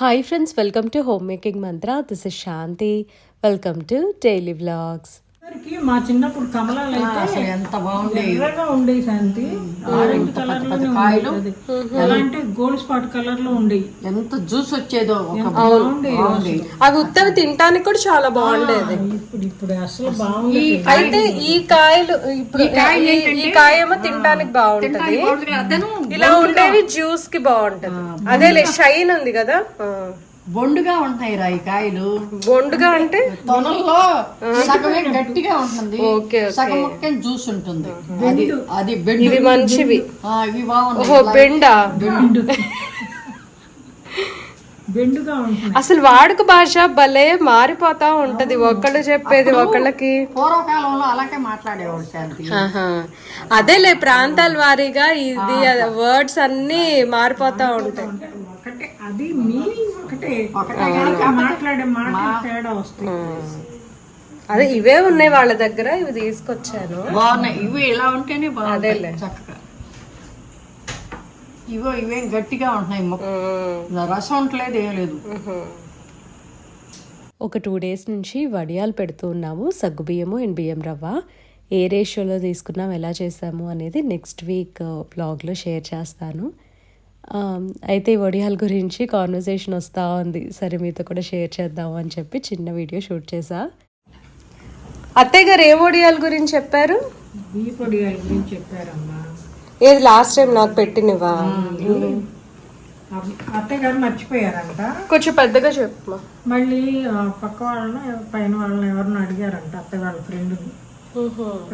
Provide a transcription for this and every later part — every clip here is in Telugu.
Hi friends, welcome to Homemaking Mantra. This is Shanti. Welcome to Daily Vlogs. మా చిన్నప్పుడు కమలాలు అయితే ఎంత బాగుండేవి, ఎర్రగా ఉండేవి శాంతి, ఆరెంజ్ కలర్ లో ఉండేది, అలాంటి గోల్డ్ స్పాట్ కలర్ లో ఉండేవి. ఎంత జ్యూస్ వచ్చేదో అవి ఉత్తవి తినడానికి కూడా చాలా బాగుండేది. ఇప్పుడు అసలు బాగుంది. అయితే ఈ కాయలు ఇప్పుడు ఈ కాయ ఏమో తినడానికి బాగుంటది, ఇలా ఉండేవి జ్యూస్ కి బాగుంటది. అదేలే షైన్ ఉంది కదా, బొండుగా ఉంటాయి రా ఈ కాయలు. బొండుగా అంటే తొనల్లో సగమే గట్టిగా ఉంటుంది, సగం మొక్క జ్యూస్ ఉంటుంది. అది బెండు. ఇవి మంచివి, ఇవి బాగున్నాయి. ఓహో బెండా, బెండుగా ఉంటుంది. అసలు వాడుక భాష భలే మారిపోతా ఉంటది, ఒకళ్ళు చెప్పేది ఒకళ్ళకి. పూర్వకాలంలో అలాగే మాట్లాడేవాడు శాంతి. అదేలే ప్రాంతాల వారీగా ఇది వర్డ్స్ అన్ని మారిపోతా ఉంటాయి. ఒకటే అది మీనింగ్ ఒకటే, మాట్లాడే మాటలు తేడా వస్తాయి. అదే ఇవే ఉన్నాయి వాళ్ళ దగ్గర, ఇవి తీసుకొచ్చాను. బాగున్నాయి ఇవి, ఇలా ఉంటేనే బాగుంటాయి చక్కగా. ఇవేం గట్టిగా ఉంటున్నాయి, రసం ఉండలేదు, ఏం లేదు. ఒక 2 days నుంచి వడియాలు పెడుతూ ఉన్నాము, సగ్గుబియ్యము అండ్ బియ్యం రవ్వ. ఏ రేషియోలో తీసుకున్నాం, ఎలా చేసాము అనేది నెక్స్ట్ వీక్ బ్లాగ్లో షేర్ చేస్తాను. అయితే ఈ వడియాల గురించి కాన్వర్సేషన్ వస్తూ ఉంది, సరే మీతో కూడా షేర్ చేద్దాము అని చెప్పి చిన్న వీడియో షూట్ చేసా. అత్తయ్య గారు ఏ వడియాల గురించి చెప్పారు? ఈ పొడియాల గురించి చెప్పారమ్మా. ఏది లాస్ట్ టైం నాకు పెట్టినవా? అత్తయ్య గారు మర్చిపోయారంట, కొంచెం పెద్దగా చెప్పు. మళ్ళీ పక్క వాళ్ళని పైన వాళ్ళని ఎవరిని అడిగారంట, అత్తయ్య వాళ్ళ ఫ్రెండ్ని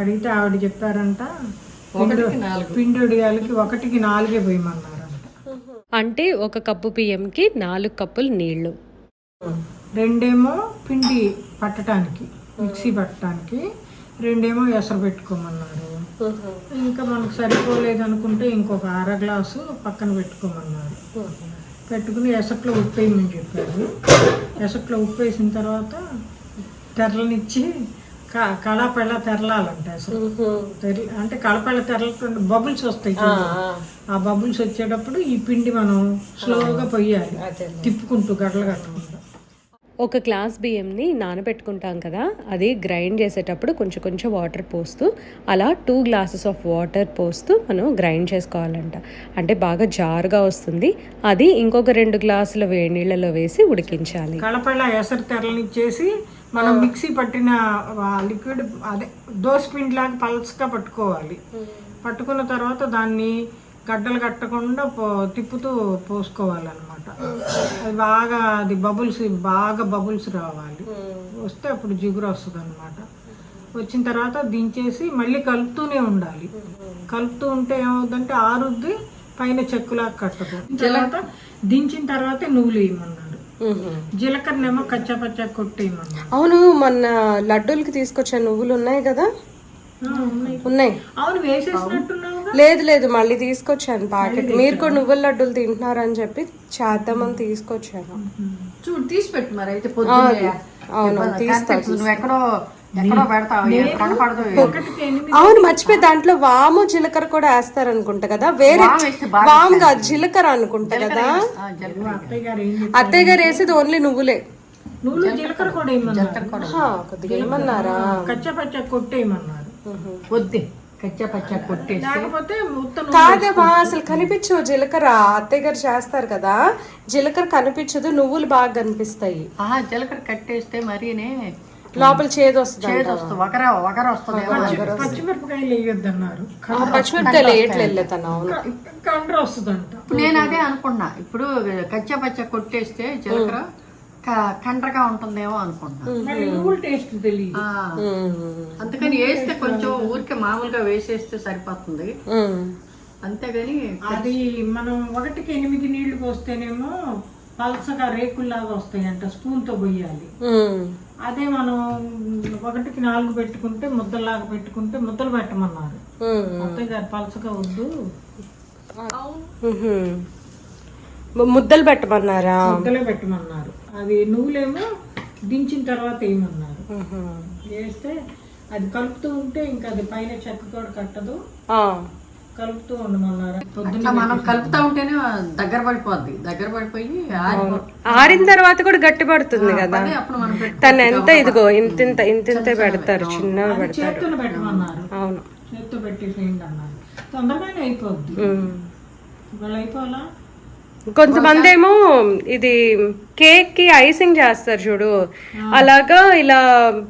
అడిగితే ఆవిడ చెప్పారంట పిండి వడియాలకి 1కి 4 పోయమన్నారంట. అంటే 1 కప్పు బియ్యంకి 4 కప్పులు నీళ్లు, 2 పిండి పట్టడానికి మిక్సీ పట్టడానికి, 2 ఎసరు పెట్టుకోమన్నారు. ఇంకా మనకు సరిపోలేదు అనుకుంటే ఇంకొక 1/2 గ్లాసు పక్కన పెట్టుకోమన్నారు. పెట్టుకుని ఎసట్లో ఉప్పు వేయమని చెప్పారు. ఎసట్లో ఉప్పు వేసిన తర్వాత తెరలనిచ్చి కళాపెళ్ళ తెరలాలంట. అసలు అంటే కళాపెళ్ళ తెరలు బబుల్స్ వస్తాయి, ఆ బబుల్స్ వచ్చేటప్పుడు ఈ పిండి మనం స్లోగా పొయ్యాలి, తిప్పుకుంటూ గడ్డలు కట్టకుండా. 1 గ్లాస్ బియ్యంని నానబెట్టుకుంటాం కదా, అది గ్రైండ్ చేసేటప్పుడు కొంచెం కొంచెం వాటర్ పోస్తూ అలా 2 glasses ఆఫ్ వాటర్ పోస్తూ మనం గ్రైండ్ చేసుకోవాలంట. అంటే బాగా జారుగా వస్తుంది. అది ఇంకొక 2 గ్లాసుల వేడి నీళ్ళలో వేసి ఉడికించాలి. కళపళ్ళ ఎసరు తెరలనిచ్చేసి మనం మిక్సీ పట్టిన లిక్విడ్ అదే దోశ పిండిలాగా పల్చగా పట్టుకోవాలి. పట్టుకున్న తర్వాత దాన్ని గడ్డలు కట్టకుండా తిప్పుతూ పోసుకోవాలన్నమాట. అది బాగా బాగా బబుల్స్ రావాలి, వస్తే అప్పుడు జిగురు వస్తుంది అనమాట. వచ్చిన తర్వాత దించేసి మళ్ళీ కలుపుతూనే ఉండాలి. కలుపుతూ ఉంటే ఏమవుతుందంటే ఆరుద్ది, పైన చెక్కులాగా కట్టదు. తర్వాత దించిన తర్వాత నువ్వులు వేయమన్నాడు, జీలకర్రనేమో కచ్చా పచ్చా కొట్టేయమన్నాడు. అవును, మొన్న లడ్డూలకి తీసుకొచ్చే నువ్వులు ఉన్నాయి కదా? ఉన్నాయి. అవును, వేసేసినట్టున్నావు. లేదు మళ్ళీ తీసుకొచ్చాను ప్యాకెట్. మీరు కూడా నువ్వుల లడ్డూలు తింటున్నారని చెప్పి చేద్దామని తీసుకొచ్చాను. చూడు తీసి పెట్టు మరి అయితే. అవును నువ్వు ఎక్కడో పెడతావు, అవును మర్చిపోయి దాంట్లో వాము జీలకర్ర కూడా వేస్తారు అనుకుంటా కదా. వేరే వాము కాదు, జీలకర్ర అనుకుంటా కదా. అత్తయ్య గారు వేసేది ఓన్లీ నువ్వులే. నువ్వులు జీలకర్ర కూడా కొద్దిగా ఏమన్నారా, కచ్చా పచ్చా కొట్టేయమన్నారు. వద్దే కచ్చా పచ్చా కొట్టే, లేకపోతే కాదమ్మా అసలు కనిపించవు జీలకర్ర. అత్తయ్య గారు చేస్తారు కదా, జీలకర్ర కనిపించదు, నువ్వులు బాగా కనిపిస్తాయి. జీలకర్ర కట్టేస్తే మరీనే లోపల చేదు వస్తుంది, పచ్చిమిరపకాయలు వేయొద్దు అన్నారు. పచ్చిమిరపకాయలు వేయట్లేదు తను. కండ్ర వస్తుందంట. నేను అదే అనుకున్నా, ఇప్పుడు కచ్చా పచ్చా కొట్టేస్తే జీలకర్ర కండ్రగా ఉంటుందేమో అనుకుంటున్నా. నువ్వులు టేస్ట్ తెలియదు, అందుకని వేస్తే కొంచెం ఊరికే మామూలుగా వేసేస్తే సరిపోతుంది. అంతేగాని అది మనం 1కి 8 నీళ్లు పోస్తేనేమో పల్సగా రేకుల్లాగా వస్తాయంట, స్పూన్ తో పోయాలి. అదే మనం 1కి 4 పెట్టుకుంటే ముద్దలాగా పెట్టుకుంటే ముద్దలు పెట్టమన్నారు. అత్తయ్య గారు పల్సగా వద్దు, ముద్దలు పెట్టమన్నారా? ముద్దలే పెట్టమన్నారు. అది నువ్వులేమో దించిన తర్వాత వేయమన్నారు. వేస్తే అది కలుపుతూ ఉంటే ఇంకా అది పైన చెక్క కూడా కట్టదు, కలుపుతూ ఉండమన్నారు పొద్దున్న. అట్లా మనం కలుపుతా ఉంటేనే దగ్గర పడిపోద్ది, దగ్గర పడిపోయి ఆరిన తర్వాత కూడా గట్టి పడుతుంది కదా. అప్పుడు మనం తను ఎంత ఇదిగో ఇంతింతే పెడతారు, చిన్నవి పెడతారు. చేతులు పెట్టమన్నారు. అవును, చేత్తో పెట్టేసేయండి అన్నారు. తొందరగానే అయిపోద్ది. ఇవాళ అయిపోవాలా? కొంతమంది ఏమో ఇది కేక్ కి ఐసింగ్ చేస్తారు చూడు, అలాగా ఇలా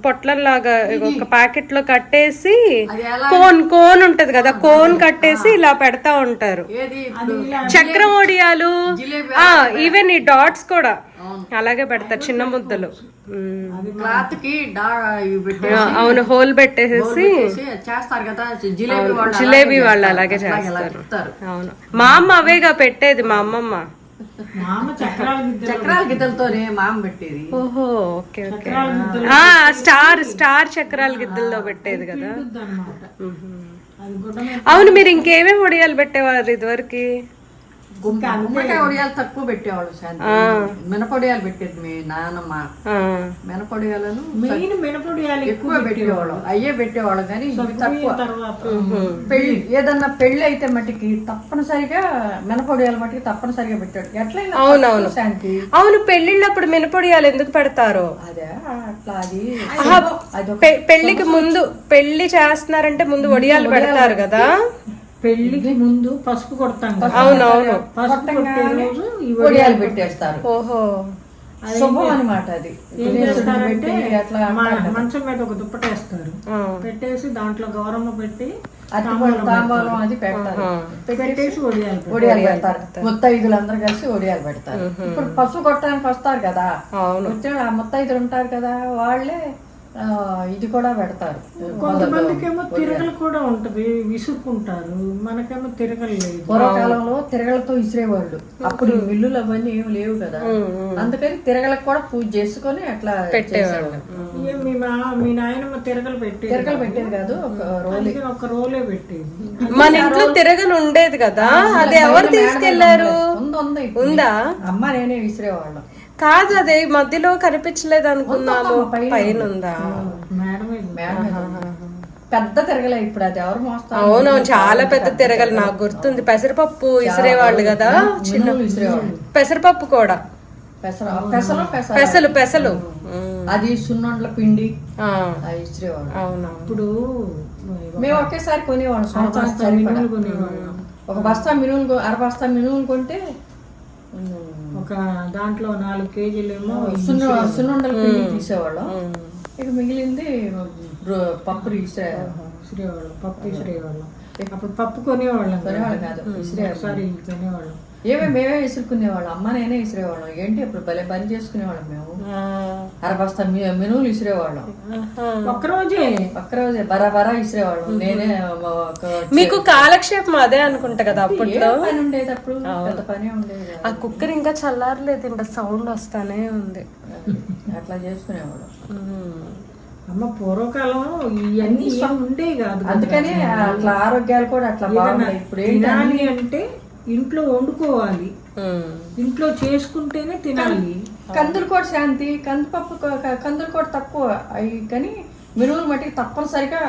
పొట్లలాగా ఒక ప్యాకెట్ లో కట్టేసి కోన్ ఉంటది కదా, కోన్ కట్టేసి ఇలా పెడతా ఉంటారు. చక్రం ఒడియాలు, ఈవెన్ ఈ డాట్స్ కూడా అలాగే పెడతారు, చిన్న ముద్దలు. క్లాత్ కి అవును, హోల్ పెట్టేసేసి చేస్తారు కదా. జిలేబీ వాళ్ళు అలాగే చేస్తారు. అవును, మా అమ్మ అవేగా పెట్టేది, మా అమ్మమ్మ. చక్రాల గిద్దలతోనే మా అమ్మ పెట్టేది. ఓహో, ఓకే ఓకే. స్టార్ చక్రాల గిద్దల్లో పెట్టేది కదా. అవును, మీరు ఇంకేమేమి వడియాలు పెట్టేవారు ఇదివరకు? గుమ్మడికాయ వడియాలు తక్కువ పెట్టేవాళ్ళు శాంతి. మినపొడియాలు పెట్టేది మీ నాన్నమ్మ. మినపొడియాలను మినపొడియాలు ఎక్కువ పెట్టేవాళ్ళు, అయ్యే పెట్టేవాళ్ళు. కానీ తక్కువ. పెళ్లి ఏదన్నా పెళ్లి అయితే మట్టికి తప్పనిసరిగా మినపొడియాలు మట్టికి తప్పనిసరిగా పెట్టాడు. ఎట్లయినా అవునవును శాంతి. అవును, పెళ్లిళ్ళప్పుడు మినపొడియాలు ఎందుకు పెడతారు? అదే అట్లా అది పెళ్లికి ముందు, పెళ్లి చేస్తున్నారంటే ముందు వడియాలు పెడతారు కదా. పెళ్లికి ముందు పసుపు కొడతాం. అవునవును, పసుపు కొట్టే రోజు ఈ వడియాలు పెట్టేస్తారు. ఓహో, శుభం అనమాట అది. ఏం చేస్తారంటే మంచం మీద ఒక దుప్పటేస్తారు, పెట్టేసి దాంట్లో గౌరమ్మ పెట్టి తాంబూలం అది పెడతారు. పెట్టేసి ఒడియాలు పెడతారు. ముత్తైదులు అందరూ కలిసి ఒడియాలు పెడతారు. ఇప్పుడు పసుపు కొట్టడానికి వస్తారు కదా, వచ్చి ఆ ముత్తైదులు ఉంటారు కదా, వాళ్ళే ఇది కూడా పెడతారు. కొంతమందికేమో తిరగలు కూడా ఉంటది, విసుక్కుంటారు. మనకేమో తిరగలు లేదు. పూర్వకాలంలో తిరగలతో విసిరేవాళ్ళు. అప్పుడు మిల్లులు అవన్నీ ఏమి లేవు కదా, అందుకని తిరగలకు కూడా పూజ చేసుకొని అట్లా పెట్టేవాళ్ళు. మీ నాయనమ్మ తిరగలు పెట్టేది కాదు, ఒక రోలే పెట్టేది. మన ఇంట్లో తిరగలు ఉండేది కదా, అది ఎవరు తీసుకెళ్లారు? ఉందా? అమ్మ నేనే విసిరేవాళ్ళం. కాదు, అదే మధ్యలో కనిపించలేదు అనుకున్నాము, పైన ఉందా? పెద్ద తిరగలే ఇప్పుడు, అది ఎవరు మోస్తారు? అవునవును, చాలా పెద్ద తిరగలు. నాకు గుర్తుంది, పెసరపప్పు విసిరేవాళ్ళు కదా, చిన్న పెసరపప్పు కూడా. పెసలు అది సున్నుండల పిండి విసిరేవాళ్ళు. అవును, ఇప్పుడు మేము ఒకేసారి కొనేవాళ్ళం. సంవత్సరానికి కొనేవాళ్ళం. ఒక బస్తా మినువులు, అర బస్తా మినువులు కొంటే ఒక దాంట్లో 4 కేజీలేమో సున్నుండల పిండి తీసేవాళ్ళం. ఇక మిగిలింది పప్పు విసిరేవాళ్ళం. పప్పు విసిరేవాళ్ళం. అప్పుడు పప్పు కొనేవాళ్ళం కాదు, కొనేవాళ్ళం. మేమే విసురుకునేవాళ్ళం. అమ్మ నేనే విసిరేవాళ్ళం. ఏంటి అప్పుడు భలే పని చేసుకునేవాళ్ళం మేము. అరబస్తా మినువులు విసిరేవాళ్ళం. ఒక్కరోజే బరాబరా విసిరేవాళ్ళం. నేనే. మీకు కాలక్షేపం అదే అనుకుంటా కదా అప్పట్లో. పని ఉండేది అప్పుడు, పెద్ద పని ఉండేది. ఆ కుక్కర్ ఇంకా చల్లారలేదు, ఇంకా సౌండ్ వస్తానే ఉంది. అట్లా చేసుకునేవాళ్ళం. అమ్మ పూర్వకాలం ఇవన్నీ ఉండే కాదు, అందుకని అట్లా ఆరోగ్యాలు కూడా అట్లా బాగున్నాయి. ఇప్పుడు తినాలి అంటే ఇంట్లో వండుకోవాలి, ఇంట్లో చేసుకుంటేనే తినాలి. కందులు కూడా శాంతి, కందిపప్పు కందులు కూడా తక్కువ అవి, కానీ మినువులు మట్టికి తప్పనిసరిగా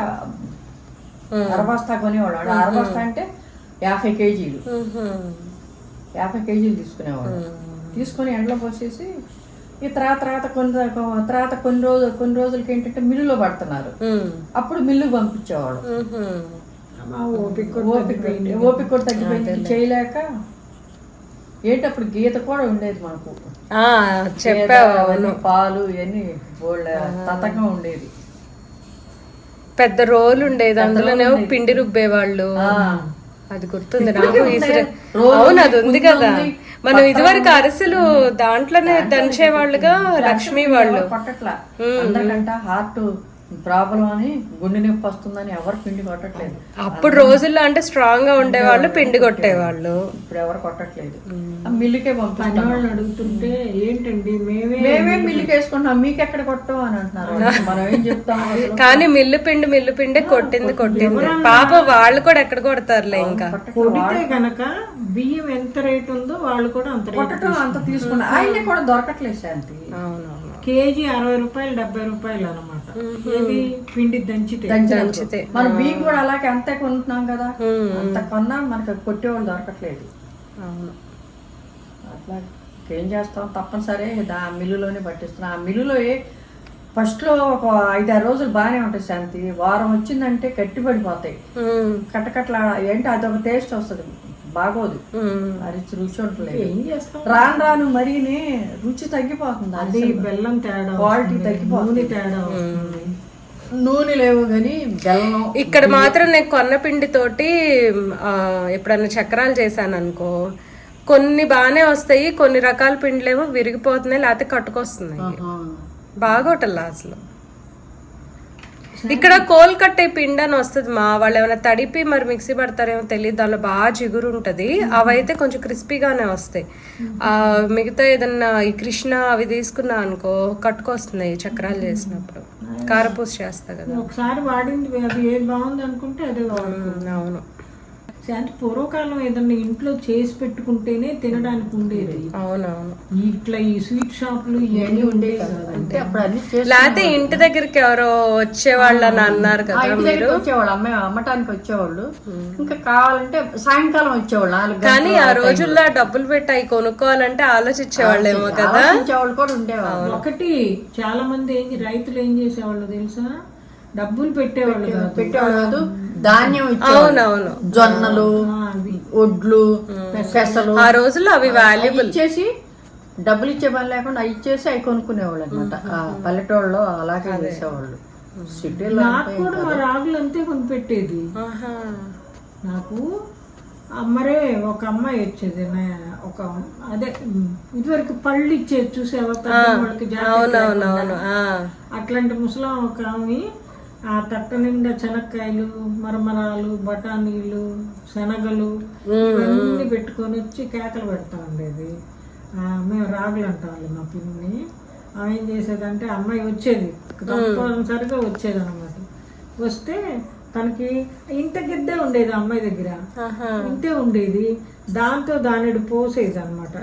అరబస్తా కొనేవాళ్ళు. అరబస్తా అంటే 50 కేజీలు 50 కేజీలు తీసుకునేవాళ్ళు. తీసుకొని ఎండలో పోసేసి ఈ తర్వాత కొన్ని రోజులకి ఏంటంటే మిల్లులో పడుతున్నారు. అప్పుడు మిల్లుకు పంపించేవాళ్ళు. ఓపిక కూడా తగ్గిపోయింది, చేయలేక. ఏంటప్పుడు గీత కూడా ఉండేది మనకు, చెప్పావు, పాలు ఇవన్నీ తతంగా ఉండేది. పెద్ద రోలు ఉండేది, అందులోనే పిండి రుబ్బేవాళ్ళు. అది గుర్తుంది నాకు. అవును, అది ఉంది కదా. మనం ఇదివరకు అరిసెలు దాంట్లోనే దంచేవాళ్ళుగా లక్ష్మీ వాళ్ళు. కొట్టట్లా, అందరికంట హార్ట్ ప్రాబ్లం అని, గుండె నొప్పి వస్తుందని ఎవరు పిండి కొట్టట్లేదు. అప్పుడు రోజుల్లో అంటే స్ట్రాంగ్ గా ఉండేవాళ్ళు, పిండి కొట్టేవాళ్ళు. ఇప్పుడు ఎవరు కొట్టట్లేదు. మిల్లుకే పంపిస్తాం. వాళ్ళు అడుగుతుంటే ఏంటండి మేమే మిల్లుకి వేసుకుంటాం, మీకు ఎక్కడ కొట్టం అని అంటున్నారు. మనం ఏం చెప్తాం? కానీ మిల్లు పిండి కొట్టింది. పాప వాళ్ళు కూడా ఎక్కడ కొడతారులే. ఇంకా కొడితే గనక బియ్యం ఎంత రేట్ ఉందో వాళ్ళు కూడా అంత కొట్టడం అంత తీసుకున్నారు. ఆయన కూడా దొరకట్లేదు శాంతి. అవునవును, కేజీ 60 రూపాయలు 70 రూపాయలు అనమాట. ఏది పిండి దంచితే. దంచితే మనం బియ్యం కూడా అలాగే అంతే కొంటున్నాం కదా, అంత కొన్నా మనకు కొట్టేవాళ్ళు దొరకట్లేదు. అవును. అట్లా ఏం చేస్తాం, తప్పనిసరి మిల్లులోనే పట్టిస్తున్నాం. ఆ మిల్లులో ఫస్ట్లో ఒక 5-6 రోజులు బాగానే ఉంటాయి శాంతి, వారం వచ్చిందంటే గట్టి పడిపోతాయి, కట్టకట్ల ఏంటి అదొక టేస్ట్ వస్తుంది, బాగోదు, అది రుచి ఉండలేదు. ఏం చేస్తాం, రాను రాను మరీనే రుచి తగ్గిపోతుంది, అది బెల్లం తేడా, క్వాలిటీ తగ్గిపోతుంది, నూనె తేడా వస్తుంది. నూనె లేవు కానీ బెల్లం. ఇక్కడ మాత్రం నేను కొన్న పిండి తోటి ఎప్పుడన్నా చక్రాలు చేశాను అనుకో, కొన్ని బాగానే వస్తాయి, కొన్ని రకాల పిండిలేమో విరిగిపోతున్నాయి, లేకపోతే కట్టుకొస్తున్నాయి, బాగోటల్లా అసలు. ఇక్కడ కోల్కట్టే పిండి అని వస్తుంది, మా వాళ్ళు ఏమైనా తడిపి మరి మిక్సీ పడతారేమో తెలియదు, దానిలో బాగా జిగురు ఉంటుంది, అవైతే కొంచెం క్రిస్పీగానే వస్తాయి. మిగతా ఏదన్నా ఈ కృష్ణ అవి తీసుకున్నా అనుకో కట్టుకొస్తున్నాయి చక్రాలు చేసినప్పుడు, కారపూస చేస్తా కదా. ఒకసారి వాడింది అది ఏది బాగుంది అనుకుంటే అదే వాడుతుంది. అవును. అంటే పూర్వకాలం ఏదన్నా ఇంట్లో చేసి పెట్టుకుంటేనే తినడానికి ఉండేది. అవునవును. ఇట్లా ఈ స్వీట్ షాపులు ఇవన్నీ ఉండేవి కదా. అంటే అప్పుడు అన్ని చేసి లేకపోతే ఇంటి దగ్గరికి ఎవరో వచ్చేవాళ్ళు అని అన్నారు కదా మీరు, వచ్చేవాళ్ళు, అమ్మటానికి వచ్చేవాళ్ళు, ఇంకా కావాలంటే సాయంకాలం వచ్చేవాళ్ళు 4 గంటలు. కానీ ఆ రోజుల్లో డబ్బులు పెట్టి అవి కొనుక్కోవాలంటే ఆలోచించేవాళ్ళేమో కదా. వచ్చేవాళ్ళు కూడా ఉండేవాళ్ళు. ఒకటి చాలా మంది రైతులు ఏం చేసేవాళ్ళు తెలుసా, డబ్బులు పెట్టేవాళ్ళు కాదు, ధాన్యం అవునవును, జొన్నలు, ఒడ్లు, పెసలు, ఆ రోజుల్లో అవి వాల్యుబుల్. ఇచ్చేసి డబ్బులు ఇచ్చే పని లేకుండా అవి ఇచ్చేసి అవి కొనుక్కునేవాళ్ళు అనమాట. పల్లెటూళ్ళలో అలాగే చేసేవాళ్ళు. సిటీలో నాకు కూడా మా రాగులు అంతే కొనిపెట్టేది. నాకు అమ్మరే ఒక అమ్మాయి వచ్చేది, ఒక అదే ఇదివరకు పళ్ళు ఇచ్చేది చూసేవా వాళ్ళకి, అట్లాంటి ముసలం ఒక ఆమె ఆ తట్ట నిండా శనక్కాయలు, మరమరాలు, బఠానీలు, శనగలు ఇవన్నీ పెట్టుకొని వచ్చి కేకలు పెడతా ఉండేది. మేము రాగులు అంటాం మా పిన్ని. ఆమె ఏం చేసేదంటే అమ్మాయి వచ్చేది తప్పనిసరిగా వచ్చేది అనమాట. వస్తే తనకి ఇంత గిద్దే ఉండేది అమ్మాయి దగ్గర, ఇంతే ఉండేది, దాంతో దానిడు పోసేది అనమాట.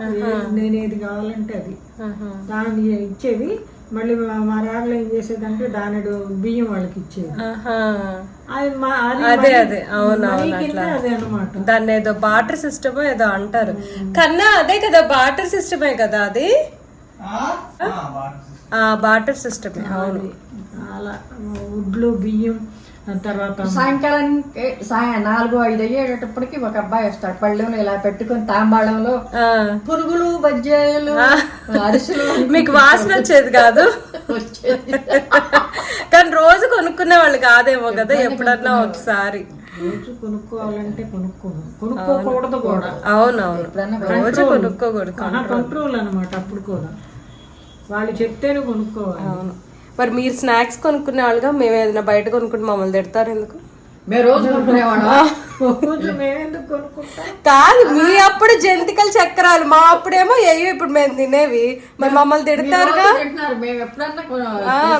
నేను ఏది కావాలంటే అది దాన్ని ఇచ్చేది. మళ్ళీ మా రాగులు ఏం చేసేదంటే దానిడు బియ్యం వాళ్ళకి ఇచ్చేది. అదే అదే అవునవును, అదే అనమాట. దాన్ని ఏదో బాటర్ సిస్టమ్ ఏదో అంటారు కన్నా, అదే కదా బాటర్ సిస్టమే కదా అది, బాటర్ సిస్టమే. అవును. అలా ఉడ్లు బియ్యం తర్వాత సాయంకాలానికి 4-5 అయ్యేటప్పటికి ఒక అబ్బాయి వస్తాడు, పళ్ళెంలో ఇలా పెట్టుకుని తాంబాళంలో పురుగులు, బజ్జీలు, అరిసెలు. మీకు వాసన వచ్చేది కాదు కానీ రోజు కొనుక్కునే వాళ్ళు కాదేమో కదా, ఎప్పుడన్నా ఒకసారి. రోజు కొనుక్కోవాలంటే కొనుక్కోకూడదు కూడా. అవునవును, రోజు కొనుక్కోకూడదు, కంట్రోల్ అనమాట. అప్పుడు కూడా వాళ్ళు చెప్తేనే కొనుక్కోవాలి. అవును. మరి మీరు స్నాక్స్ కొనుక్కునే వాళ్ళుగా, మేము ఏదైనా బయట కొనుక్కుంటే మమ్మల్ని తిడతారు ఎందుకు? మేము రోజు కొనుక్కునేవాళ్ళం. మేమెందుకు కొనుక్కుంటాం కాదు, మీ అప్పుడు జంతికల చక్రాలు, మా అప్పుడేమో ఏవి ఇప్పుడు మేము తినేవి, మరి మమ్మల్ని తిడతారుగా.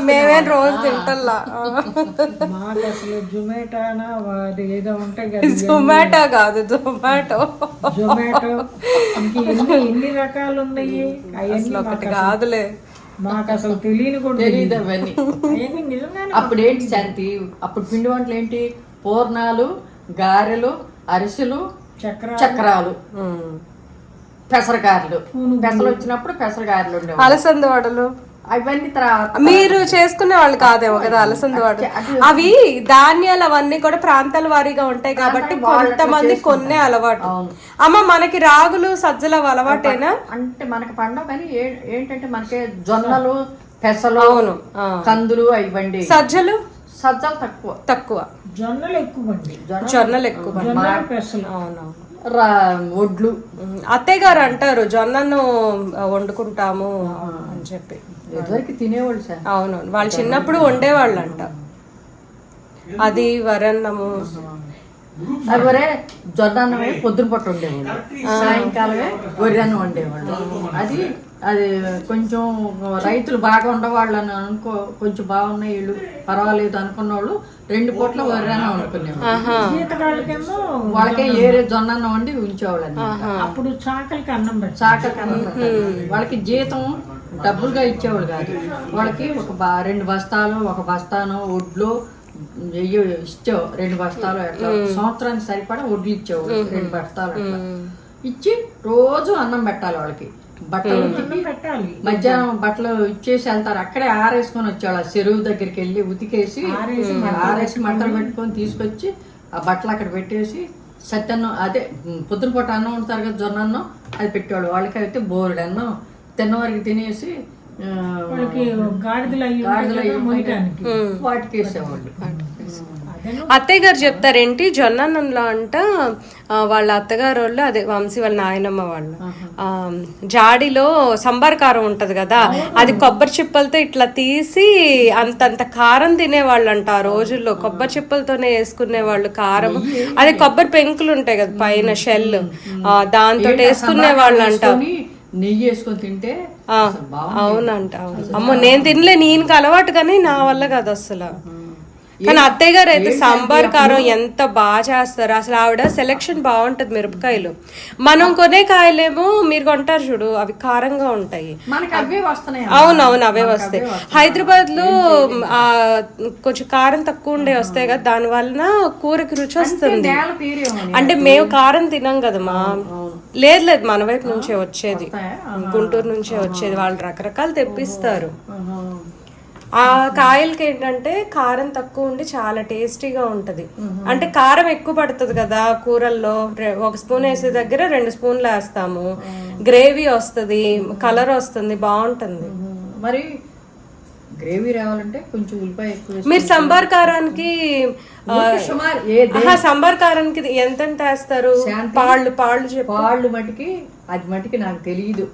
మేమేం రోజు తింటల్లా. మాకు అసలు జొమాటోనా అది ఏదో ఉంటాయి కదా, జొమాటో కాదు జొమాటో, జొమాటో ఎన్ని రకాలు ఉన్నాయి, అసలు ఒకటి కాదులే, మాకు అసలు తెలియని కూడా తెలియదు అవన్నీ. అప్పుడు ఏంటి శాంతి, అప్పుడు పిండి వంటలు ఏంటి, పూర్ణాలు, గారెలు, అరిసెలు, చక్రాలు, పెసరగారెలు. పెసలు వచ్చినప్పుడు పెసరగారెలు ఉండేవి, అలసంద వడలు అవన్నీ తర్వాత. మీరు చేసుకునే వాళ్ళు కాదేమో కదా అలసంద వడలు. అవి ధాన్యాలు అవన్నీ కూడా ప్రాంతాల వారీగా ఉంటాయి కాబట్టి కొంతమంది కొన్నే అలవాటు. అమ్మ మనకి రాగులు, సజ్జలు అలవాటేనా? అంటే మనకి పండవు కానీ ఏంటంటే మనకి జొన్నలు, పెసలు, కందులు ఇవ్వండి. సజ్జలు తక్కువ, జొన్నలు ఎక్కువ అండి, జొన్నలు ఎక్కువ, పెసలు. అవునవును. ఒడ్లు. అత్తయ్య గారు అంటారు జొన్నను వండుకుంటాము అని చెప్పి, ఎదువరకు తినేవాళ్ళు సార్. అవునవును, వాళ్ళు చిన్నప్పుడు వండేవాళ్ళు అంట. అది వరన్నము, అదివరే జొన్నమే పొద్దున పట్టు ఉండేవాళ్ళు, సాయంకాలమే వరిరన్నం వండేవాళ్ళు. అది కొంచెం రైతులు బాగా ఉండేవాళ్ళు అని కొంచెం బాగున్నాయి వీళ్ళు పర్వాలేదు అనుకున్న వాళ్ళు 2 పూట్ల వరిరన్నం వండుకునేవాళ్ళు. వాళ్ళకే ఏరే జొన్న వండి ఉంచేవాళ్ళు. అప్పుడు చాకలికి అన్నం పెట్టాలి, వాళ్ళకి జీతం డబ్బులుగా ఇచ్చేవాళ్ళు కాదు. వాళ్ళకి ఒక 2 బస్తాలు, ఒక బస్తాను ఒడ్లు ఇచ్చేవాళ్ళు. 2 బస్తాలు అట్లా సంవత్సరానికి సరిపడా ఒడ్లు ఇచ్చేవాళ్ళు. 2 బస్తాలు అట్లా ఇచ్చి రోజు అన్నం పెట్టాలి వాళ్ళకి. బట్టలు పెట్టాలి. మధ్యాహ్నం బట్టలు ఇచ్చేసి వెళ్తారు. అక్కడే ఆరేసుకొని వచ్చేవాళ్ళు. చెరువు దగ్గరికి వెళ్ళి ఉతికేసి ఆరేసి మంటలు పెట్టుకొని తీసుకొచ్చి ఆ బట్టలు అక్కడ పెట్టేసి సత్తన్నం, అదే పొద్దున పూట అన్నం ఉంటారు కదా, జొన్న అన్నం, అది పెట్టేవాళ్ళు. వాళ్ళకి అయితే బోరుడు అన్నం తిన్నవారికి తినేసి వాటికి వేసేవాళ్ళు. అత్తయ్య గారు చెప్తారేంటి జొన్నన్నంలో అంట వాళ్ళ అత్తగారు వాళ్ళు, అదే వంశీ వాళ్ళ నాయనమ్మ వాళ్ళు జాడిలో సంబార్ కారం ఉంటది కదా, అది కొబ్బరి చిప్పలతో ఇట్లా తీసి అంతంత కారం తినేవాళ్ళు అంట. ఆ రోజుల్లో కొబ్బరి చిప్పలతోనే వేసుకునే వాళ్ళు కారం. అదే కొబ్బరి పెంకులు ఉంటాయి కదా పైన షెల్, దాంతో వేసుకునే వాళ్ళు అంట. నెయ్యి వేసుకొని తింటే అవునంట. అమ్మో నేను తినలే, నేను అలవాటు కానీ నా వల్ల కాదు అసలు. కానీ అత్తయ్య గారు అయితే సాంబార్ కారం ఎంత బాగా చేస్తారు అసలు. ఆవిడ సెలెక్షన్ బాగుంటది మిరపకాయలు. మనం కొనే కాయలేమో మీరు కొంటారు చూడు, అవి కారంగా ఉంటాయి. అవునవును అవే వస్తాయి. హైదరాబాద్ లో కొంచెం కారం తక్కువ ఉండే వస్తాయి కదా, దాని వలన కూరకి రుచి వస్తుంది. అంటే మేము కారం తినాం కదమ్మా. లేదు లేదు, మన వైపు నుంచే వచ్చేది, గుంటూరు నుంచే వచ్చేది. వాళ్ళు రకరకాలు తెప్పిస్తారు. ఆ కాయలకి ఏంటంటే కారం తక్కువ ఉండి చాలా టేస్టీగా ఉంటది. అంటే కారం ఎక్కువ పడుతుంది కదా కూరల్లో, 1 స్పూన్ వేసే దగ్గర 2 స్పూన్లు వేస్తాము. గ్రేవీ వస్తుంది, కలర్ వస్తుంది, బాగుంటుంది. మరి గ్రేవీ రావాలంటే కొంచెం ఉల్లిపాయ ఎక్కువ. మీరు సంబార్ కారానికి సంబార్ కారానికి ఎంత వేస్తారు? పాళ్ళు మటుకి అది మటుకి నాకు తెలియదు,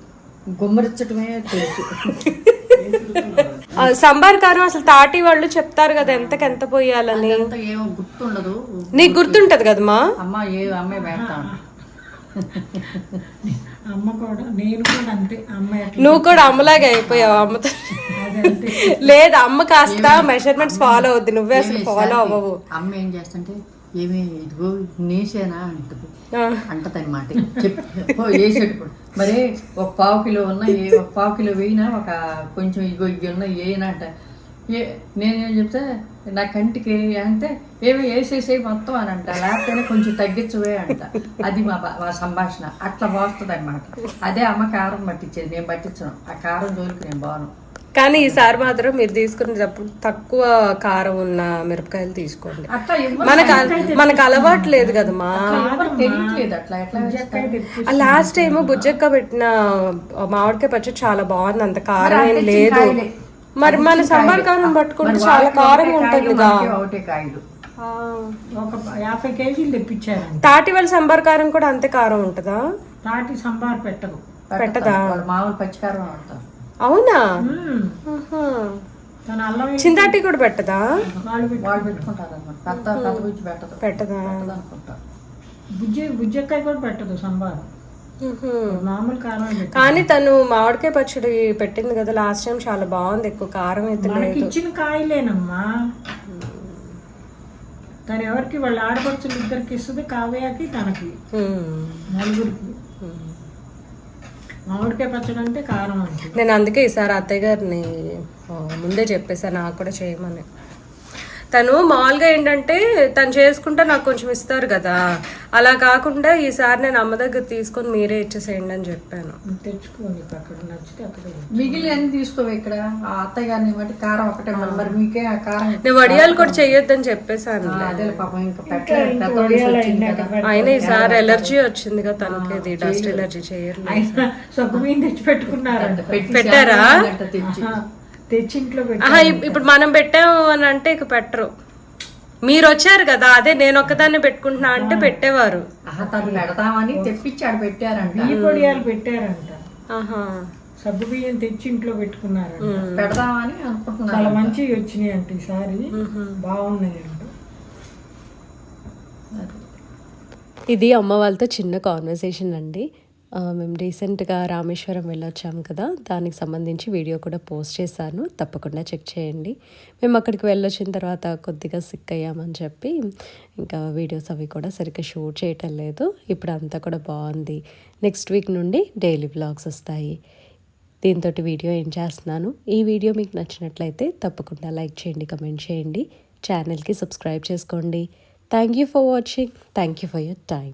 గుమ్మరించటమే తెలుసు. సంబార్ కారం అసలు తాటి వాళ్ళు చెప్తారు కదా ఎంతకెంత పోయాలని. ఏమో గుర్తుండదు. నీకు గుర్తుంటది కదమ్మా? అమ్మ అమ్మాయి పెడతాను. అమ్మ కూడా, నేను కూడా అంతే. అమ్మాయి నువ్వు కూడా అమ్మలాగే అయిపోయావు అమ్మతో. లేదు, అమ్మ కాస్త మెజర్మెంట్స్ ఫాలో అవుద్ది, నువ్వే అసలు ఫాలో అవ్వవు. అమ్మ ఏం చేస్తుంటే ఏమి ఇదిగో నేసేనా అంటది అంటదన్నమాట. వేసేటప్పుడు మరి 1/4 కిలో ఉన్న 1/4 కిలో వేయినా ఒక కొంచెం ఇగో ఇవి ఉన్న వేయనంట. నేనేం చెప్తే నా కంటికి అంటే ఏమి వేసేసేవి మొత్తం అని అంట, లేకపోతే కొంచెం తగ్గించవే అంట. అది మా సంభాషణ అట్లా పోస్తుంది అనమాట. అదే అమ్మ కారం పట్టించేది, నేను పట్టించను. ఆ కారం జోలికి నేను బాను. కానీ ఈసారి మాత్రం మీరు తీసుకునేటప్పుడు తక్కువ కారం ఉన్న మిరపకాయలు తీసుకోండి. మనకు అలవాటు లేదు కదమ్మా. లాస్ట్ టైం బుజ్జక్క పెట్టిన మామిడికాయ పచ్చడి చాలా బాగుంది, అంత కారం ఏం లేదు. మరి మన సంబార్ కారం పట్టుకుంటే చాలా కారం ఉంటుంది. ఒక 50 కేజీలు తెప్పించారు. తాటి వాళ్ళ సంబార్ కారం కూడా అంతే కారం ఉంటుందా? తాటి సంబార్ పెట్టదా? మామూలు పచ్చికారం అంటారు. అవునా? చింతాటి కూడా పెట్టదా? వాళ్ళు పెట్టుకుంటారు పెట్టదా? బుజ్జక్కాయ కూడా పెట్టదు సంబార్, మామూలు కారం. కానీ తను మామిడికాయ పచ్చడి పెట్టింది కదా లాస్ట్ టైం, చాలా బాగుంది. ఎక్కువ కారం అయితే లేదు. ఇచ్చిన కాయలేనమ్మా. తను ఎవరికి వాళ్ళ ఆడపడుచులు 2కి ఇస్తుంది, కావ్యకి తనకి, నలుగురికి. మామిడికాయ పచ్చడి అంటే కారం అంటే. నేను అందుకే ఈసారి అత్తయ్య గారిని ముందే చెప్పేసాను నాకు కూడా చేయమని. తను మామూలుగా ఏంటంటే తను చేసుకుంటే నాకు కొంచెం ఇస్తారు కదా, అలా కాకుండా ఈసారి నేను అమ్మ దగ్గర తీసుకొని మీరే ఇచ్చేసేయండి అని చెప్పాను. తెచ్చుకోండి, అక్కడ నచ్చితే అక్కడ మిగిలిన అన్ని తీసుకోవే. ఇక్కడ అత్తయ్య గారిని బట్టి కారం ఒకటే, మరి మీకే ఆ కారం. నేను వడియాలు కూడా చెయ్యొద్దని చెప్పేసాను. అయినా ఈసారి ఎలర్జీ వచ్చింది కదా తనకి, ఇది డస్ట్ ఎలర్జీ. చేయరు సగ్గుబియ్యం తెచ్చి పెట్టుకున్నారంట. పెట్టారా? తెచ్చి ఇంట్లో ఇప్పుడు మనం పెట్టాము అని అంటే ఇక పెట్టరు. మీరు వచ్చారు కదా, అదే నేను ఒక్కదాన్ని పెట్టుకుంటున్నా అంటే పెట్టేవారు. పెడతామని తెప్పించాడు, పెట్టారంట. బియ్య పొడియాలు పెట్టారంట. సగ్గు బియ్యం తెచ్చి ఇంట్లో పెట్టుకున్నారంట. పెడదామని అనుకుంటున్నారు. చాలా మంచివి వచ్చినాయి అంటే ఈసారి బాగున్నాయి అంట. ఇది అమ్మ వాళ్ళతో చిన్న కాన్వర్సేషన్ అండి. మేము రీసెంట్గా రామేశ్వరం వెళ్ళొచ్చాము కదా, దానికి సంబంధించి వీడియో కూడా పోస్ట్ చేశాను, తప్పకుండా చెక్ చేయండి. మేము అక్కడికి వెళ్ళొచ్చిన తర్వాత కొద్దిగా సిక్ అయ్యామని చెప్పి ఇంకా వీడియోస్ అవి కూడా సరిగ్గా షూట్ చేయటం లేదు. ఇప్పుడు అంతా కూడా బాగుంది. నెక్స్ట్ వీక్ నుండి డైలీ వ్లాగ్స్ వస్తాయి. దీంతో వీడియో ఏం చేస్తున్నాను. ఈ వీడియో మీకు నచ్చినట్లయితే తప్పకుండా లైక్ చేయండి, కమెంట్ చేయండి, ఛానల్కి సబ్స్క్రైబ్ చేసుకోండి. Thank you for watching. Thank you for your time.